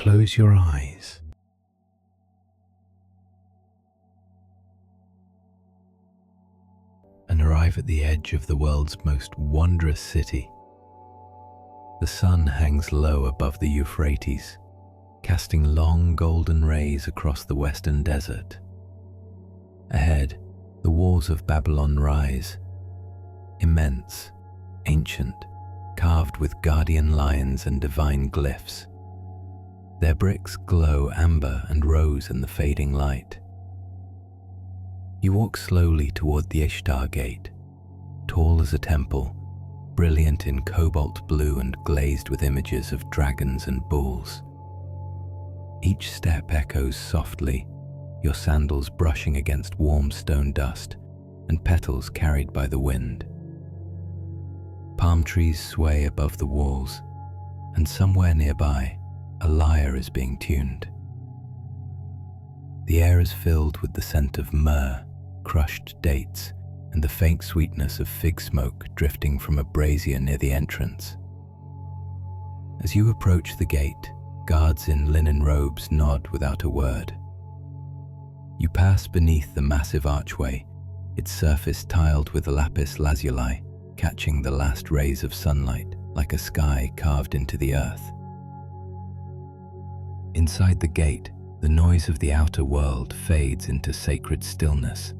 close your eyes and arrive at the edge of the world's most wondrous city. The sun hangs low above the Euphrates, casting long golden rays across the western desert. Ahead, the walls of Babylon rise, immense, ancient, carved with guardian lions and divine glyphs. Their bricks glow amber and rose in the fading light. You walk slowly toward the Ishtar Gate, tall as a temple, brilliant in cobalt blue and glazed with images of dragons and bulls. Each step echoes softly, your sandals brushing against warm stone dust and petals carried by the wind. Palm trees sway above the walls, and somewhere nearby, a lyre is being tuned. The air is filled with the scent of myrrh, crushed dates, and the faint sweetness of fig smoke drifting from a brazier near the entrance. As you approach the gate, guards in linen robes nod without a word. You pass beneath the massive archway, its surface tiled with lapis lazuli, catching the last rays of sunlight like a sky carved into the earth. Inside the gate, the noise of the outer world fades into sacred stillness.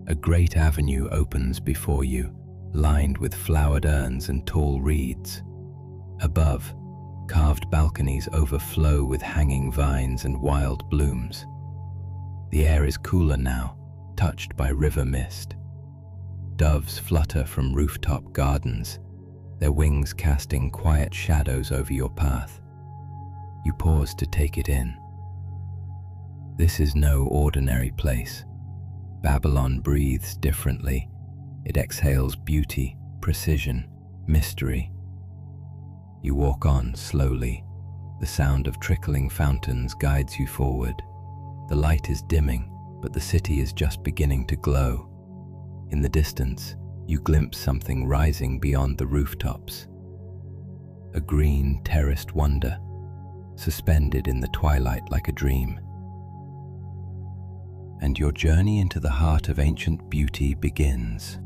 A great avenue opens before you, lined with flowered urns and tall reeds. Above, carved balconies overflow with hanging vines and wild blooms. The air is cooler now, touched by river mist. Doves flutter from rooftop gardens, their wings casting quiet shadows over your path. You pause to take it in. This is no ordinary place. Babylon breathes differently. It exhales beauty, precision, mystery. You walk on slowly. The sound of trickling fountains guides you forward. The light is dimming, but the city is just beginning to glow. In the distance, you glimpse something rising beyond the rooftops. A green, terraced wonder, suspended in the twilight like a dream. And your journey into the heart of ancient beauty begins.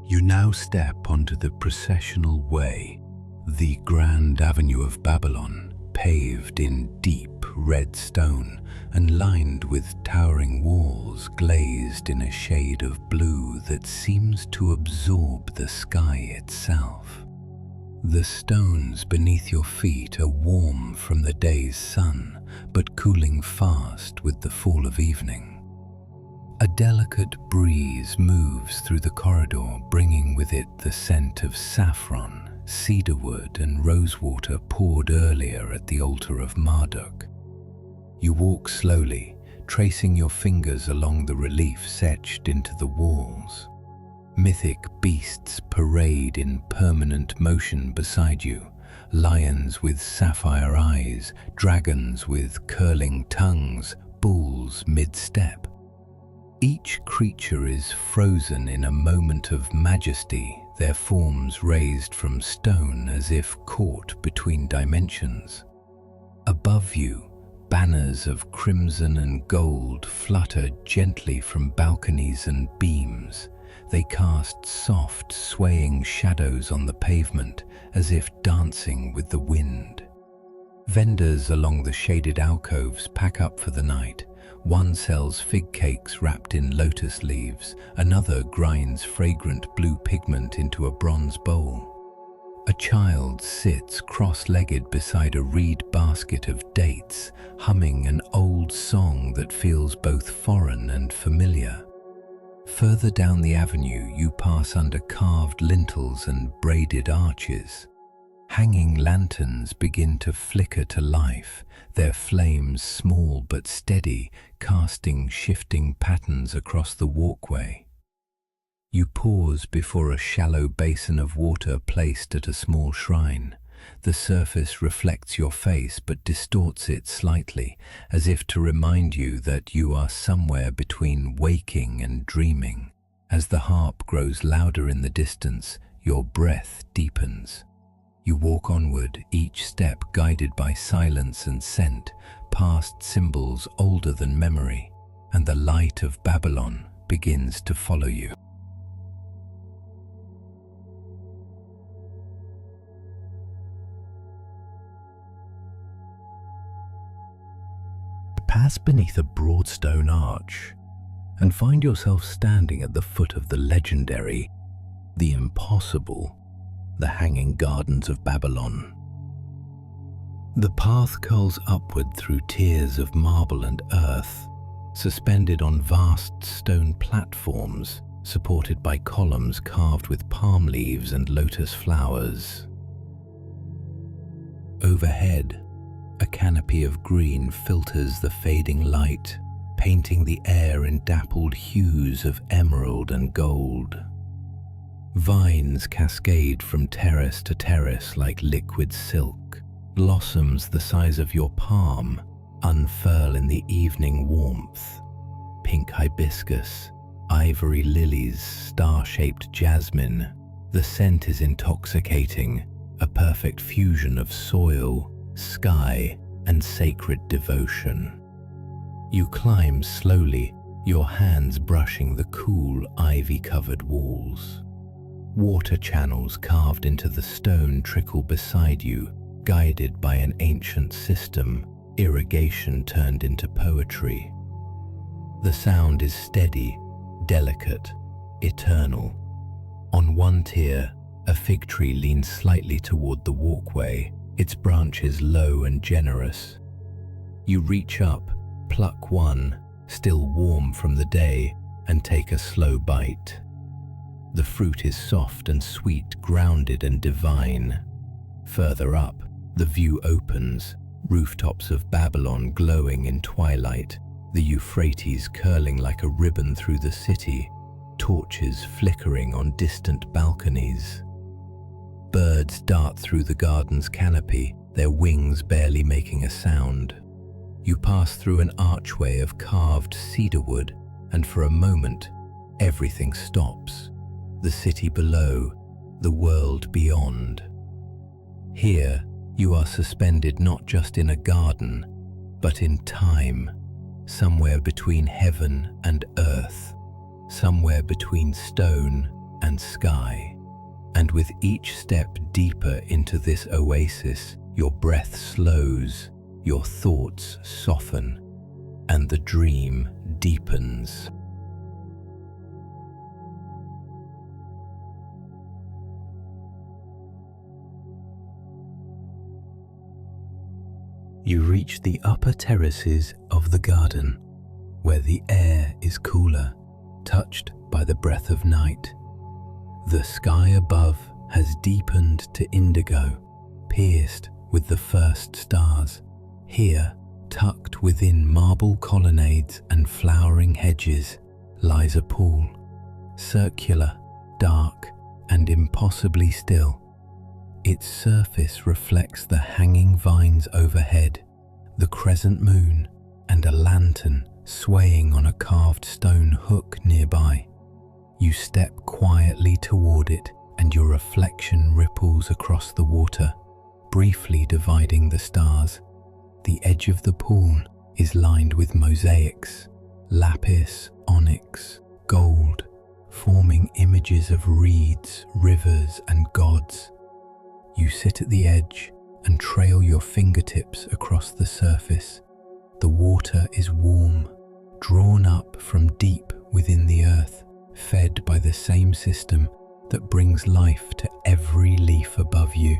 You now step onto the Processional Way, the grand avenue of Babylon, paved in deep red stone and lined with towering walls glazed in a shade of blue that seems to absorb the sky itself. The stones beneath your feet are warm from the day's sun, but cooling fast with the fall of evening. A delicate breeze moves through the corridor, bringing with it the scent of saffron, cedarwood, and rosewater poured earlier at the altar of Marduk. You walk slowly, tracing your fingers along the reliefs etched into the walls. Mythic beasts parade in permanent motion beside you, lions with sapphire eyes, dragons with curling tongues, bulls mid-step. Each creature is frozen in a moment of majesty, their forms raised from stone as if caught between dimensions. Above you, banners of crimson and gold flutter gently from balconies and beams. They cast soft, swaying shadows on the pavement, as if dancing with the wind. Vendors along the shaded alcoves pack up for the night. One sells fig cakes wrapped in lotus leaves, another grinds fragrant blue pigment into a bronze bowl. A child sits cross-legged beside a reed basket of dates, humming an old song that feels both foreign and familiar. Further down the avenue, you pass under carved lintels and braided arches. Hanging lanterns begin to flicker to life, their flames small but steady, casting shifting patterns across the walkway. You pause before a shallow basin of water placed at a small shrine. The surface reflects your face but distorts it slightly, as if to remind you that you are somewhere between waking and dreaming. As the harp grows louder in the distance, your breath deepens. You walk onward, each step guided by silence and scent, past symbols older than memory, and the light of Babylon begins to follow you. Pass beneath a broad stone arch and find yourself standing at the foot of the legendary, the impossible, the Hanging Gardens of Babylon. The path curls upward through tiers of marble and earth, suspended on vast stone platforms supported by columns carved with palm leaves and lotus flowers. Overhead, a canopy of green filters the fading light, painting the air in dappled hues of emerald and gold. Vines cascade from terrace to terrace like liquid silk. Blossoms the size of your palm unfurl in the evening warmth. Pink hibiscus, ivory lilies, star-shaped jasmine. The scent is intoxicating, a perfect fusion of soil, sky, and sacred devotion. You climb slowly, your hands brushing the cool, ivy-covered walls. Water channels carved into the stone trickle beside you, guided by an ancient system, irrigation turned into poetry. The sound is steady, delicate, eternal. On one tier, a fig tree leans slightly toward the walkway, its branches low and generous. You reach up, pluck one, still warm from the day, and take a slow bite. The fruit is soft and sweet, grounded and divine. Further up, the view opens, rooftops of Babylon glowing in twilight, the Euphrates curling like a ribbon through the city, torches flickering on distant balconies. Birds dart through the garden's canopy, their wings barely making a sound. You pass through an archway of carved cedarwood, and for a moment, everything stops. The city below, the world beyond. Here, you are suspended not just in a garden, but in time, somewhere between heaven and earth, somewhere between stone and sky. And with each step deeper into this oasis, your breath slows, your thoughts soften, and the dream deepens. You reach the upper terraces of the garden, where the air is cooler, touched by the breath of night. The sky above has deepened to indigo, pierced with the first stars. Here, tucked within marble colonnades and flowering hedges, lies a pool, circular, dark, and impossibly still. Its surface reflects the hanging vines overhead, the crescent moon, and a lantern swaying on a carved stone hook nearby. You step quietly toward it, and your reflection ripples across the water, briefly dividing the stars. The edge of the pool is lined with mosaics, lapis, onyx, gold, forming images of reeds, rivers, and gods. You sit at the edge and trail your fingertips across the surface. The water is warm, drawn up from deep within the earth, fed by the same system that brings life to every leaf above you.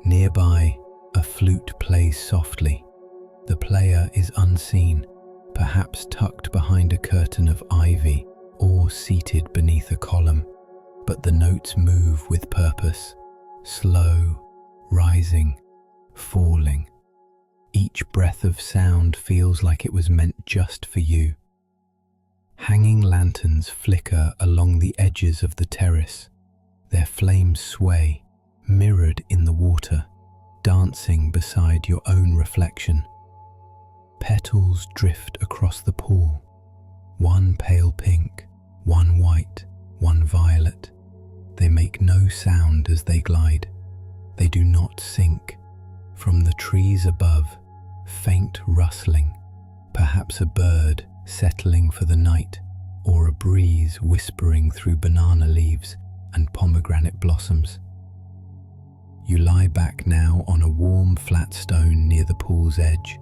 Nearby, a flute plays softly. The player is unseen, perhaps tucked behind a curtain of ivy or seated beneath a column, but the notes move with purpose, slow, rising, falling. Each breath of sound feels like it was meant just for you. Hanging lanterns flicker along the edges of the terrace. Their flames sway, mirrored in the water, dancing beside your own reflection. Petals drift across the pool, one pale pink, one white, one violet. They make no sound as they glide. They do not sink. From the trees above, faint rustling, perhaps a bird settling for the night, or a breeze whispering through banana leaves and pomegranate blossoms. You lie back now on a warm, flat stone near the pool's edge.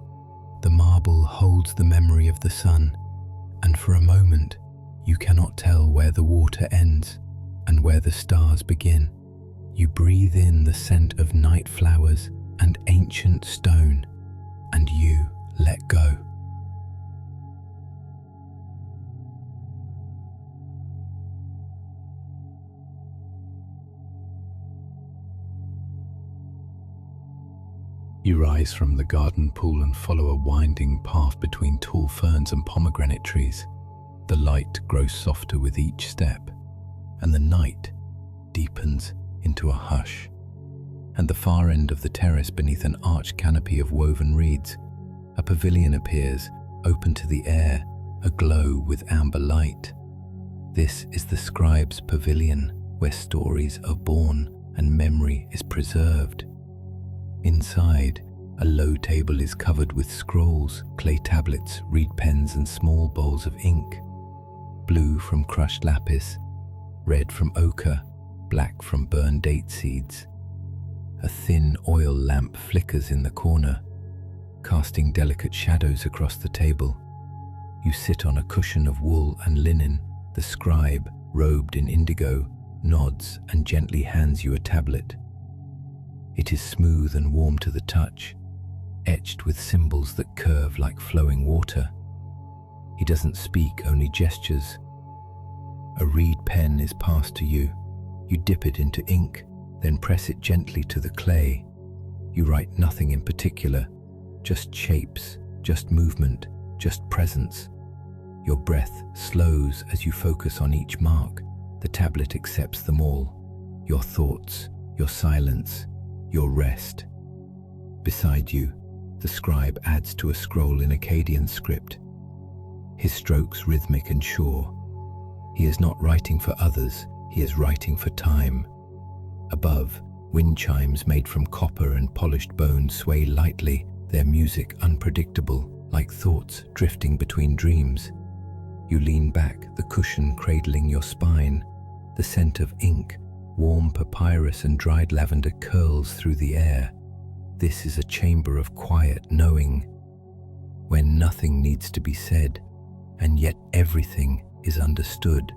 The marble holds the memory of the sun, and for a moment you cannot tell where the water ends and where the stars begin. You breathe in the scent of night flowers and ancient stone, and you let go. You rise from the garden pool and follow a winding path between tall ferns and pomegranate trees. The light grows softer with each step, and the night deepens into a hush. At the far end of the terrace, beneath an arched canopy of woven reeds, a pavilion appears, open to the air, aglow with amber light. This is the scribe's pavilion, where stories are born and memory is preserved. Inside, a low table is covered with scrolls, clay tablets, reed pens, and small bowls of ink. Blue from crushed lapis, red from ochre, black from burned date seeds. A thin oil lamp flickers in the corner, casting delicate shadows across the table. You sit on a cushion of wool and linen. The scribe, robed in indigo, nods and gently hands you a tablet. It is smooth and warm to the touch, etched with symbols that curve like flowing water. He doesn't speak, only gestures. A reed pen is passed to you. You dip it into ink, then press it gently to the clay. You write nothing in particular, just shapes, just movement, just presence. Your breath slows as you focus on each mark. The tablet accepts them all. Your thoughts, your silence, your rest. Beside you, the scribe adds to a scroll in Akkadian script, his strokes rhythmic and sure. He is not writing for others, he is writing for time. Above, wind chimes made from copper and polished bone sway lightly, their music unpredictable, like thoughts drifting between dreams. You lean back, the cushion cradling your spine. The scent of ink, warm papyrus and dried lavender curls through the air. This is a chamber of quiet knowing, where nothing needs to be said, and yet everything is understood.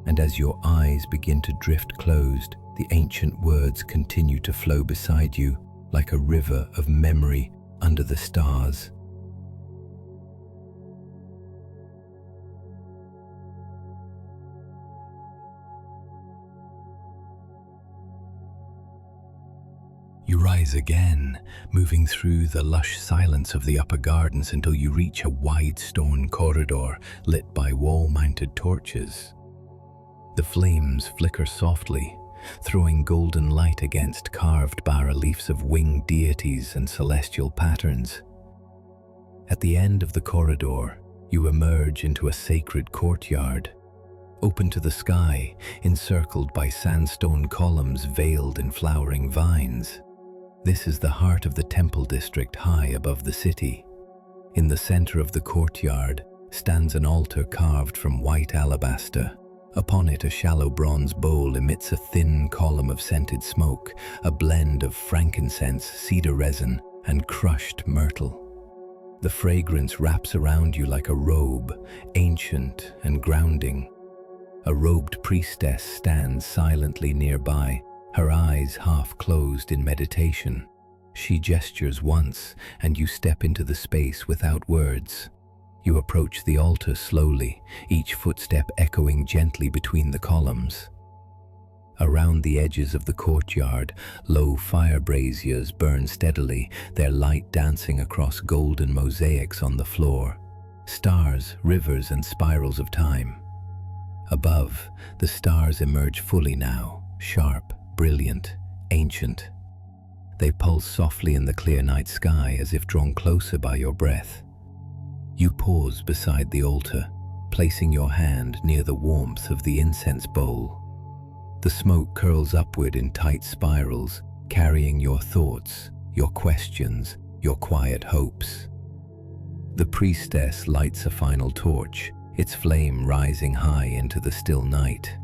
And as your eyes begin to drift closed, the ancient words continue to flow beside you, like a river of memory under the stars. You rise again, moving through the lush silence of the upper gardens until you reach a wide stone corridor lit by wall-mounted torches. The flames flicker softly, throwing golden light against carved bas-reliefs of winged deities and celestial patterns. At the end of the corridor, you emerge into a sacred courtyard, open to the sky, encircled by sandstone columns veiled in flowering vines. This is the heart of the temple district, high above the city. In the center of the courtyard stands an altar carved from white alabaster. Upon it, a shallow bronze bowl emits a thin column of scented smoke, a blend of frankincense, cedar resin, and crushed myrtle. The fragrance wraps around you like a robe, ancient and grounding. A robed priestess stands silently nearby, her eyes half closed in meditation. She gestures once, and you step into the space without words. You approach the altar slowly, each footstep echoing gently between the columns. Around the edges of the courtyard, low fire braziers burn steadily, their light dancing across golden mosaics on the floor. Stars, rivers, and spirals of time. Above, the stars emerge fully now, sharp, brilliant, ancient. They pulse softly in the clear night sky as if drawn closer by your breath. You pause beside the altar, placing your hand near the warmth of the incense bowl. The smoke curls upward in tight spirals, carrying your thoughts, your questions, your quiet hopes. The priestess lights a final torch, its flame rising high into the still night.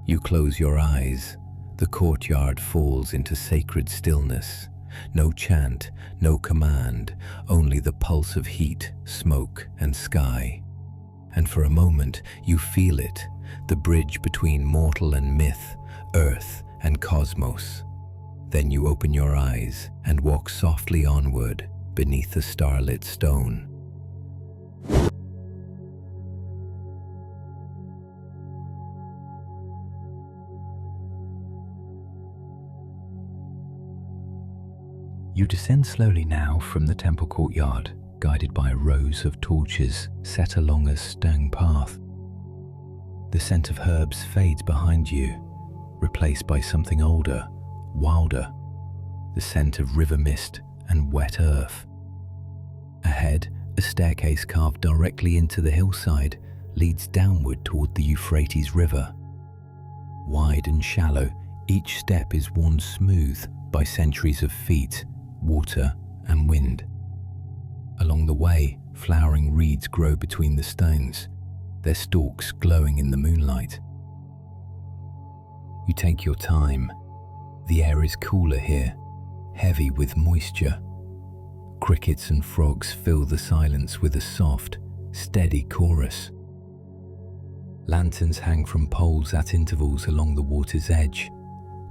You close your eyes. The courtyard falls into sacred stillness. No chant, no command, only the pulse of heat, smoke, and sky. And for a moment, you feel it, the bridge between mortal and myth, earth and cosmos. Then you open your eyes and walk softly onward beneath the starlit stone. You descend slowly now from the temple courtyard, guided by rows of torches set along a stone path. The scent of herbs fades behind you, replaced by something older, wilder, the scent of river mist and wet earth. Ahead, a staircase carved directly into the hillside leads downward toward the Euphrates River. Wide and shallow, each step is worn smooth by centuries of feet, water, and wind. Along the way, flowering reeds grow between the stones, their stalks glowing in the moonlight. You take your time. The air is cooler here, heavy with moisture. Crickets and frogs fill the silence with a soft, steady chorus. Lanterns hang from poles at intervals along the water's edge,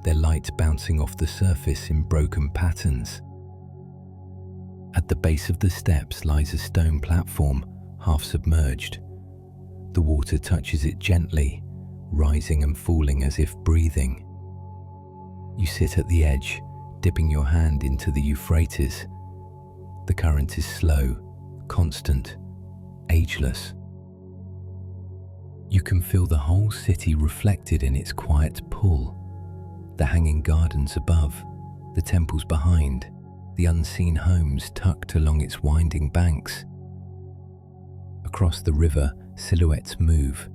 their light bouncing off the surface in broken patterns. At the base of the steps lies a stone platform, half submerged. The water touches it gently, rising and falling as if breathing. You sit at the edge, dipping your hand into the Euphrates. The current is slow, constant, ageless. You can feel the whole city reflected in its quiet pull. The hanging gardens above, the temples behind, the unseen homes tucked along its winding banks. Across the river, silhouettes move.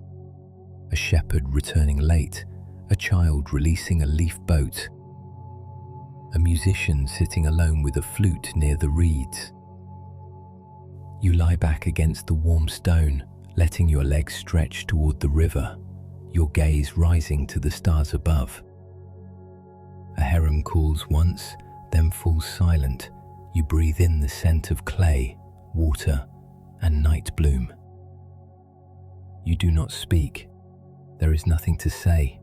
A shepherd returning late, a child releasing a leaf boat, a musician sitting alone with a flute near the reeds. You lie back against the warm stone, letting your legs stretch toward the river, your gaze rising to the stars above. A heron calls once, then falls silent. You breathe in the scent of clay, water, and night bloom. You do not speak. There is nothing to say.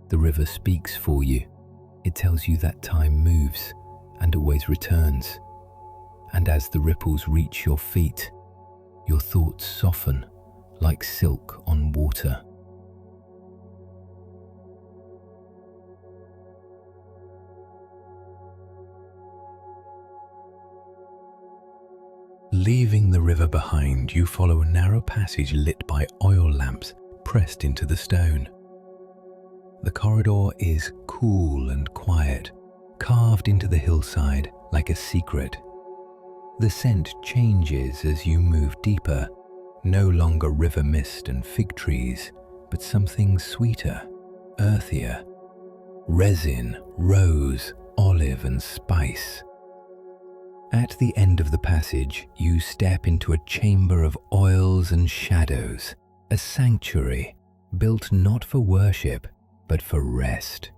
The river speaks for you. It tells you that time moves and always returns. And as the ripples reach your feet, your thoughts soften like silk on water. Leaving the river behind, you follow a narrow passage lit by oil lamps pressed into the stone. The corridor is cool and quiet, carved into the hillside like a secret. The scent changes as you move deeper, no longer river mist and fig trees, but something sweeter, earthier. Resin, rose, olive, and spice. At the end of the passage, you step into a chamber of oils and shadows, a sanctuary built not for worship, but for rest.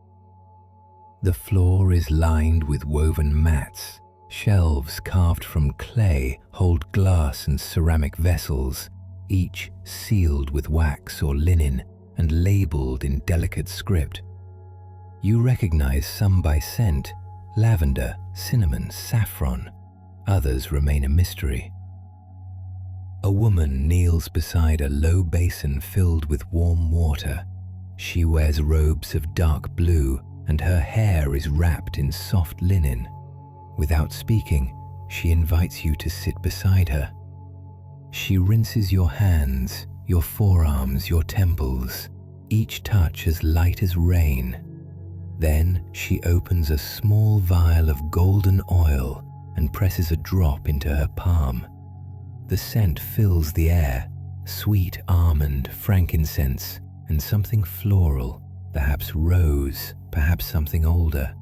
The floor is lined with woven mats. Shelves carved from clay hold glass and ceramic vessels, each sealed with wax or linen and labeled in delicate script. You recognize some by scent: lavender, cinnamon, saffron. Others remain a mystery. A woman kneels beside a low basin filled with warm water. She wears robes of dark blue and her hair is wrapped in soft linen. Without speaking, she invites you to sit beside her. She rinses your hands, your forearms, your temples, each touch as light as rain. Then she opens a small vial of golden oil and presses a drop into her palm. The scent fills the air, sweet almond, frankincense, and something floral, perhaps rose, perhaps something older.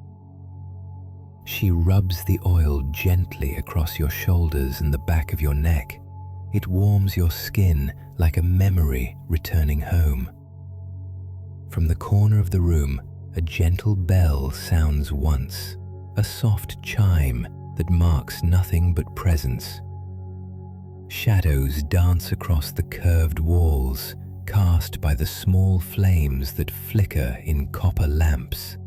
She rubs the oil gently across your shoulders and the back of your neck. It warms your skin like a memory returning home. From the corner of the room, a gentle bell sounds once, a soft chime that marks nothing but presence. Shadows dance across the curved walls, cast by the small flames that flicker in copper lamps.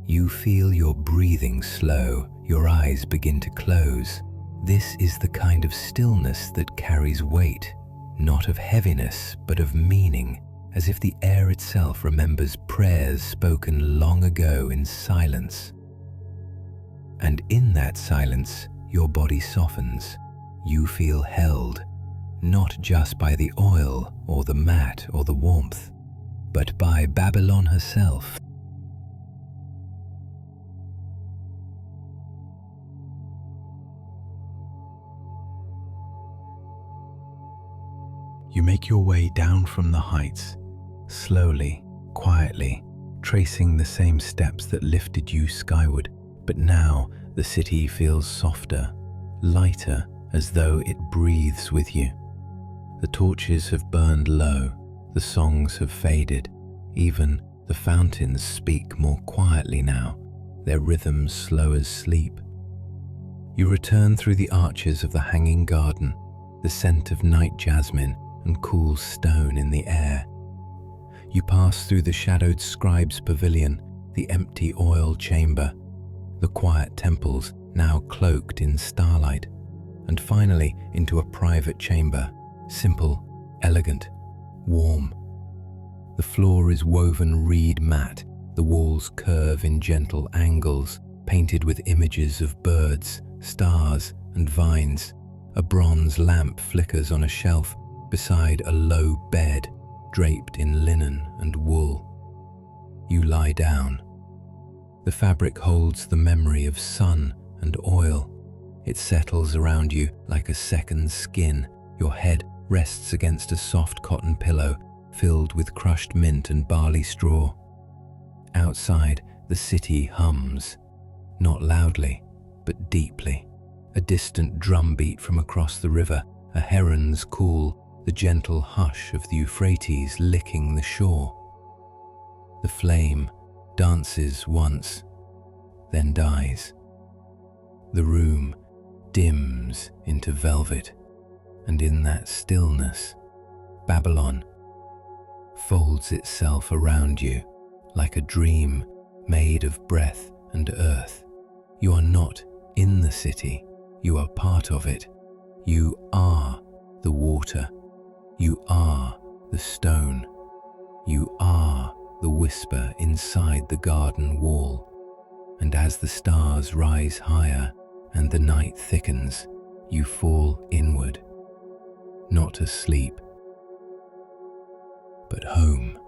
You feel your breathing slow, your eyes begin to close. This is the kind of stillness that carries weight, not of heaviness, but of meaning, as if the air itself remembers prayers spoken long ago in silence. And in that silence, your body softens. You feel held, not just by the oil or the mat or the warmth, but by Babylon herself. You make your way down from the heights, slowly, quietly, tracing the same steps that lifted you skyward. But now the city feels softer, lighter, as though it breathes with you. The torches have burned low, the songs have faded, even the fountains speak more quietly now, their rhythms slow as sleep. You return through the arches of the hanging garden, the scent of night jasmine and cool stone in the air. You pass through the shadowed scribe's pavilion, the empty oil chamber, the quiet temples now cloaked in starlight, and finally into a private chamber, simple, elegant, warm. The floor is woven reed mat, the walls curve in gentle angles, painted with images of birds, stars, and vines. A bronze lamp flickers on a shelf beside a low bed draped in linen and wool. You lie down. The fabric holds the memory of sun and oil. It settles around you like a second skin. Your head rests against a soft cotton pillow filled with crushed mint and barley straw. Outside, the city hums, not loudly, but deeply. A distant drumbeat from across the river, a heron's call, the gentle hush of the Euphrates licking the shore. The flame dances once, then dies. The room dims into velvet, and in that stillness, Babylon folds itself around you like a dream made of breath and earth. You are not in the city, you are part of it. You are the water. You are the stone. You are the whisper inside the garden wall. And as the stars rise higher and the night thickens, you fall inward, not to sleep, but home.